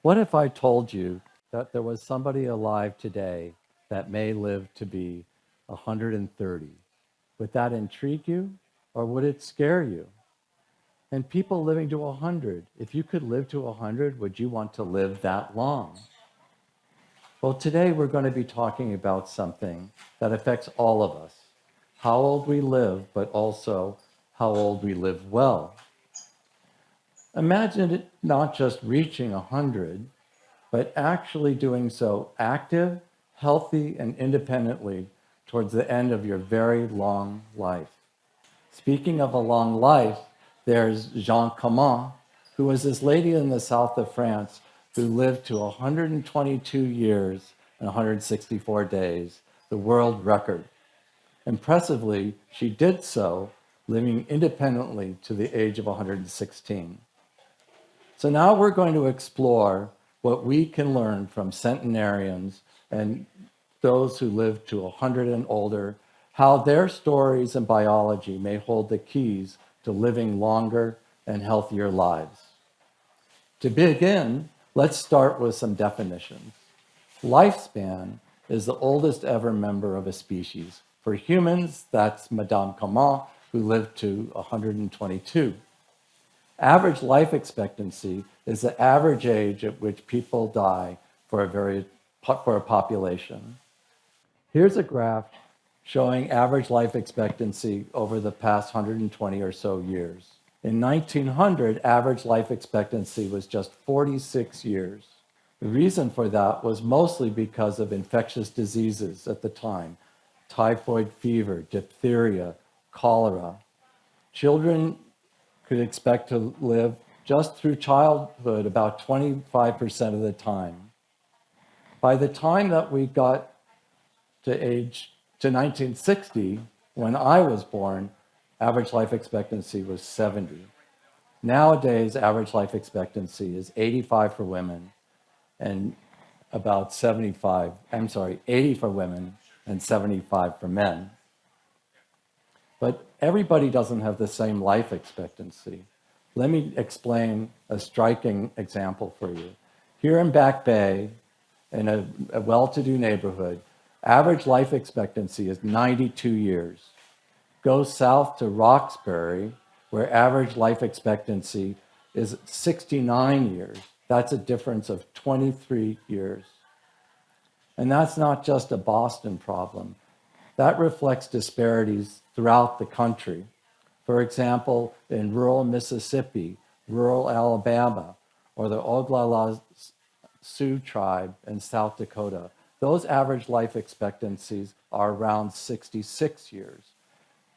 What if I told you that there was somebody alive today that may live to be 130? Would that intrigue you or would it scare you? And people living to 100, if you could live to 100, would you want to live that long? Well, today we're going to be talking about something that affects all of us, how old we live, but also how old we live well. Imagine it not just reaching 100, but actually doing so active, healthy, and independently towards the end of your very long life. Speaking of a long life, there's Jeanne Calment, who was this lady in the south of France who lived to 122 years and 164 days, the world record. Impressively, she did so living independently to the age of 116. So now we're going to explore what we can learn from centenarians and those who live to 100 and older, how their stories and biology may hold the keys to living longer and healthier lives. To begin, let's start with some definitions. Lifespan is the oldest ever member of a species. For humans, that's Madame Calment, who lived to 122. Average life expectancy is the average age at which people die for a population. Here's a graph showing average life expectancy over the past 120 or so years. In 1900, average life expectancy was just 46 years. The reason for that was mostly because of infectious diseases at the time, typhoid fever, diphtheria, cholera. Children could expect to live just through childhood about 25% of the time. By the time that we got to 1960, when I was born, average life expectancy was 70. Nowadays, average life expectancy is 85 for women and about 80 for women and 75 for men. But everybody doesn't have the same life expectancy. Let me explain a striking example for you. Here in Back Bay, in a well-to-do neighborhood, average life expectancy is 92 years. Go south to Roxbury, where average life expectancy is 69 years. That's a difference of 23 years. And that's not just a Boston problem. That reflects disparities throughout the country. For example, in rural Mississippi, rural Alabama, or the Oglala Sioux tribe in South Dakota, those average life expectancies are around 66 years.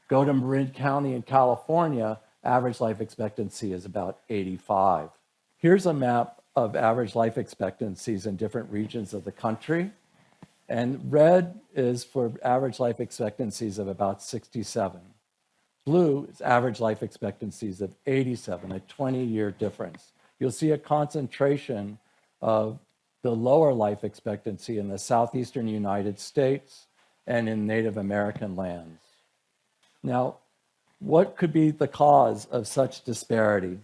Go to Marin County in California, average life expectancy is about 85. Here's a map of average life expectancies in different regions of the country. And red is for average life expectancies of about 67. Blue is average life expectancies of 87, a 20-year difference. You'll see a concentration of the lower life expectancy in the southeastern United States and in Native American lands. Now, what could be the cause of such disparity?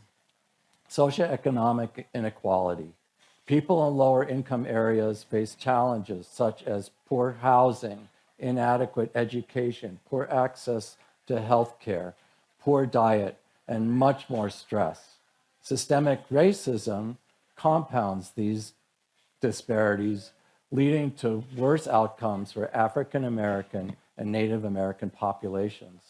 Socioeconomic inequality. People in lower income areas face challenges such as poor housing, inadequate education, poor access to health care, poor diet, and much more stress. Systemic racism compounds these disparities, leading to worse outcomes for African American and Native American populations.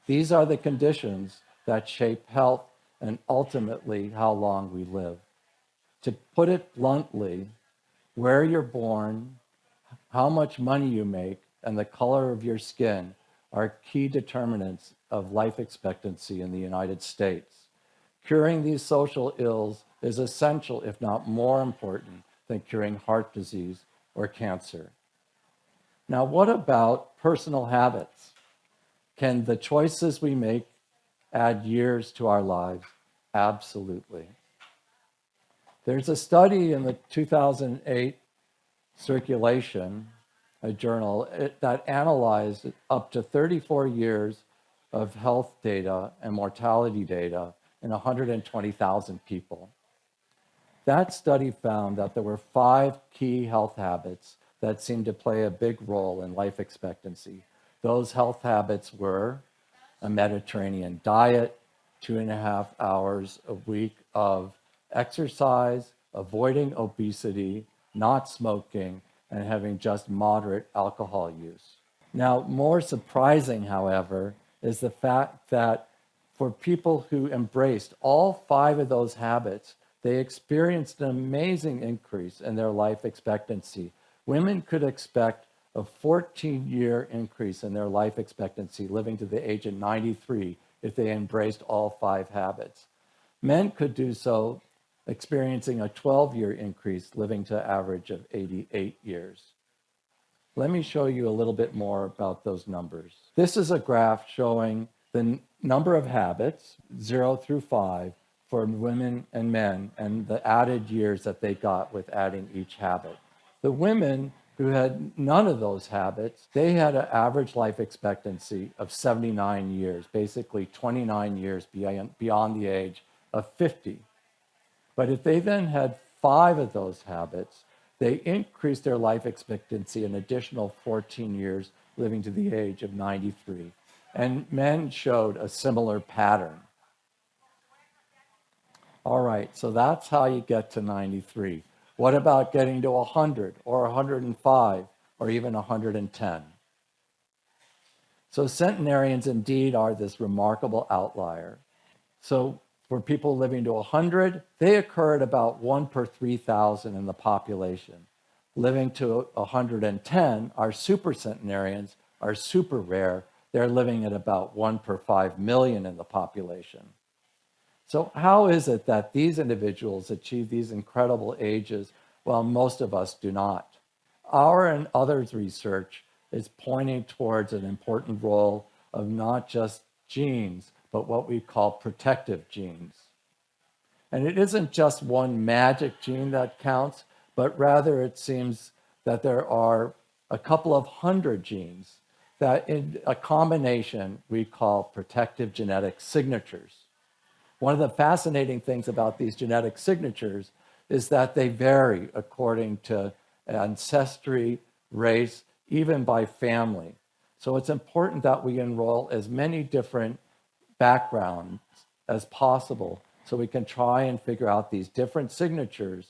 These are the conditions that shape health and ultimately how long we live. To put it bluntly, where you're born, how much money you make, and the color of your skin are key determinants of life expectancy in the United States. Curing these social ills is essential, if not more important, than curing heart disease or cancer. Now, what about personal habits? Can the choices we make add years to our lives? Absolutely. There's a study in the 2008 Circulation, a journal, that analyzed up to 34 years of health data and mortality data in 120,000 people. That study found that there were 5 key health habits that seemed to play a big role in life expectancy. Those health habits were a Mediterranean diet, 2.5 hours a week of exercise, avoiding obesity, not smoking, and having just moderate alcohol use. Now, more surprising, however, is the fact that for people who embraced all 5 of those habits, they experienced an amazing increase in their life expectancy. Women could expect a 14-year increase in their life expectancy living to the age of 93 if they embraced all 5 habits. Men could do so, experiencing a 12-year increase living to an average of 88 years. Let me show you a little bit more about those numbers. This is a graph showing the number of habits, 0 through 5, for women and men, and the added years that they got with adding each habit. The women who had none of those habits, they had an average life expectancy of 79 years, basically 29 years beyond the age of 50. But if they then had 5 of those habits, they increased their life expectancy an additional 14 years, living to the age of 93. And men showed a similar pattern. All right, so that's how you get to 93. What about getting to 100 or 105 or even 110? So centenarians indeed are this remarkable outlier. So for people living to 100, they occur at about 1 per 3,000 in the population. Living to 110, our supercentenarians are super rare. They're living at about 1 per 5 million in the population. So how is it that these individuals achieve these incredible ages while most of us do not? Our and others' research is pointing towards an important role of not just genes, but what we call protective genes. And it isn't just one magic gene that counts, but rather it seems that there are a couple of 100 genes that in a combination we call protective genetic signatures. One of the fascinating things about these genetic signatures is that they vary according to ancestry, race, even by family. So it's important that we enroll as many different backgrounds as possible so we can try and figure out these different signatures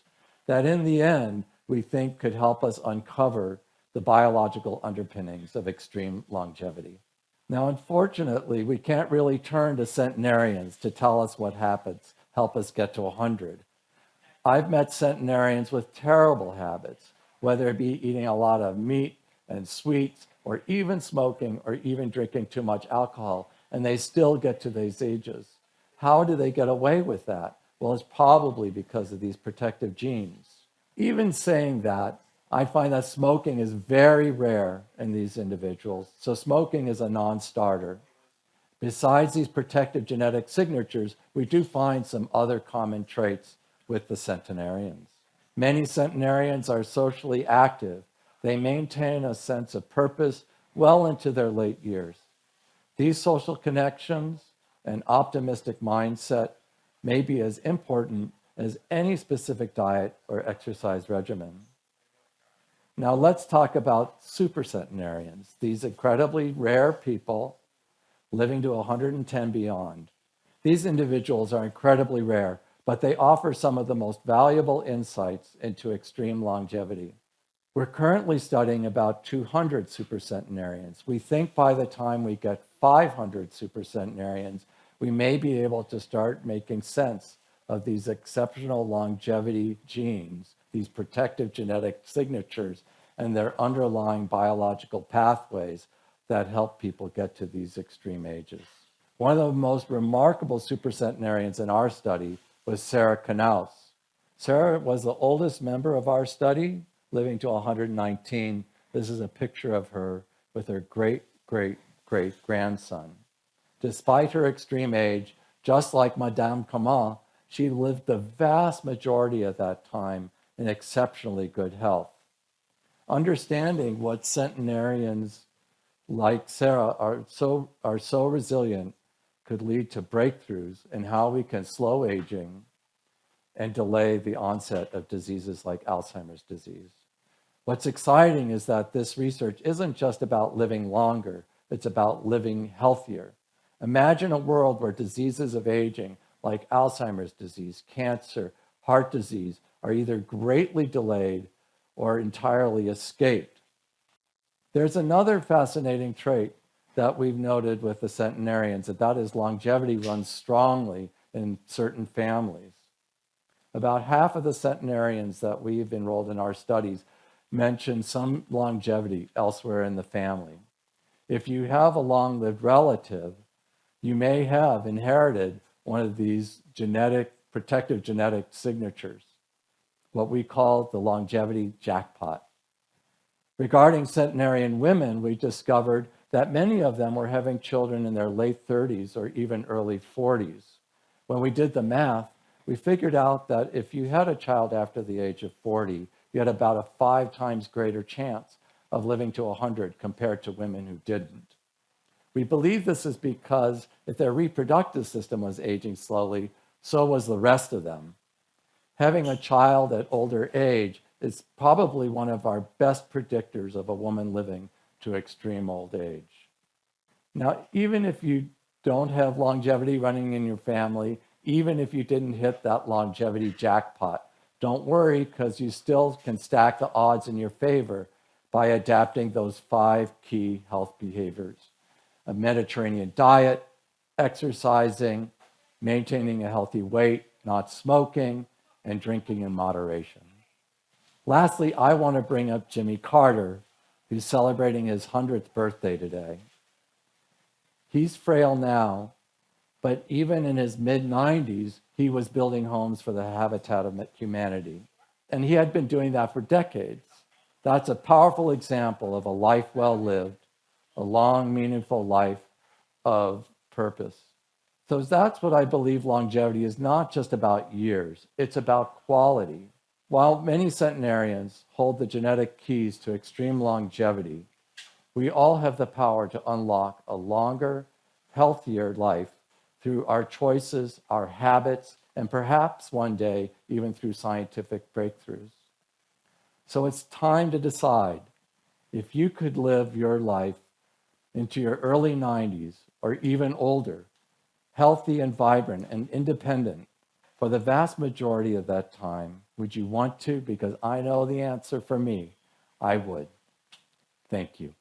that in the end we think could help us uncover the biological underpinnings of extreme longevity. Now, unfortunately, we can't really turn to centenarians to tell us what happens, help us get to 100. I've met centenarians with terrible habits, whether it be eating a lot of meat and sweets, or even smoking, or even drinking too much alcohol, and they still get to these ages. How do they get away with that? Well, it's probably because of these protective genes. Even saying that, I find that smoking is very rare in these individuals, so smoking is a non-starter. Besides these protective genetic signatures, we do find some other common traits with the centenarians. Many centenarians are socially active. They maintain a sense of purpose well into their late years. These social connections and optimistic mindset may be as important as any specific diet or exercise regimen. Now let's talk about supercentenarians, these incredibly rare people living to 110 beyond. These individuals are incredibly rare, but they offer some of the most valuable insights into extreme longevity. We're currently studying about 200 supercentenarians. We think by the time we get 500 supercentenarians, we may be able to start making sense of these exceptional longevity genes, these protective genetic signatures, and their underlying biological pathways that help people get to these extreme ages. One of the most remarkable supercentenarians in our study was Sarah Knaus. Sarah was the oldest member of our study, living to 119. This is a picture of her with her great-great-great-grandson. Despite her extreme age, just like Madame Comment, she lived the vast majority of that time in exceptionally good health. Understanding what centenarians like Sarah are so resilient could lead to breakthroughs in how we can slow aging, and delay the onset of diseases like Alzheimer's disease. What's exciting is that this research isn't just about living longer, it's about living healthier. Imagine a world where diseases of aging like Alzheimer's disease, cancer, heart disease are either greatly delayed or entirely escaped. There's another fascinating trait that we've noted with the centenarians, and that is longevity runs strongly in certain families. About half of the centenarians that we've enrolled in our studies mention some longevity elsewhere in the family. If you have a long-lived relative, you may have inherited one of these protective genetic signatures, what we call the longevity jackpot. Regarding centenarian women, we discovered that many of them were having children in their late 30s or even early 40s. When we did the math, we figured out that if you had a child after the age of 40, you had about a 5 times greater chance of living to 100 compared to women who didn't. We believe this is because if their reproductive system was aging slowly, so was the rest of them. Having a child at older age is probably one of our best predictors of a woman living to extreme old age. Now, even if you don't have longevity running in your family, even if you didn't hit that longevity jackpot, don't worry, because you still can stack the odds in your favor by adapting those 5 key health behaviors: a Mediterranean diet, exercising, maintaining a healthy weight, not smoking, and drinking in moderation. Lastly, I want to bring up Jimmy Carter, who's celebrating his 100th birthday today. He's frail now, but even in his mid-90s, he was building homes for the Habitat of Humanity. And he had been doing that for decades. That's a powerful example of a life well lived, a long, meaningful life of purpose. So that's what I believe longevity is, not just about years, it's about quality. While many centenarians hold the genetic keys to extreme longevity, we all have the power to unlock a longer, healthier life through our choices, our habits, and perhaps one day even through scientific breakthroughs. So it's time to decide if you could live your life into your early 90s or even older, healthy and vibrant and independent for the vast majority of that time. Would you want to? Because I know the answer for me, I would. Thank you.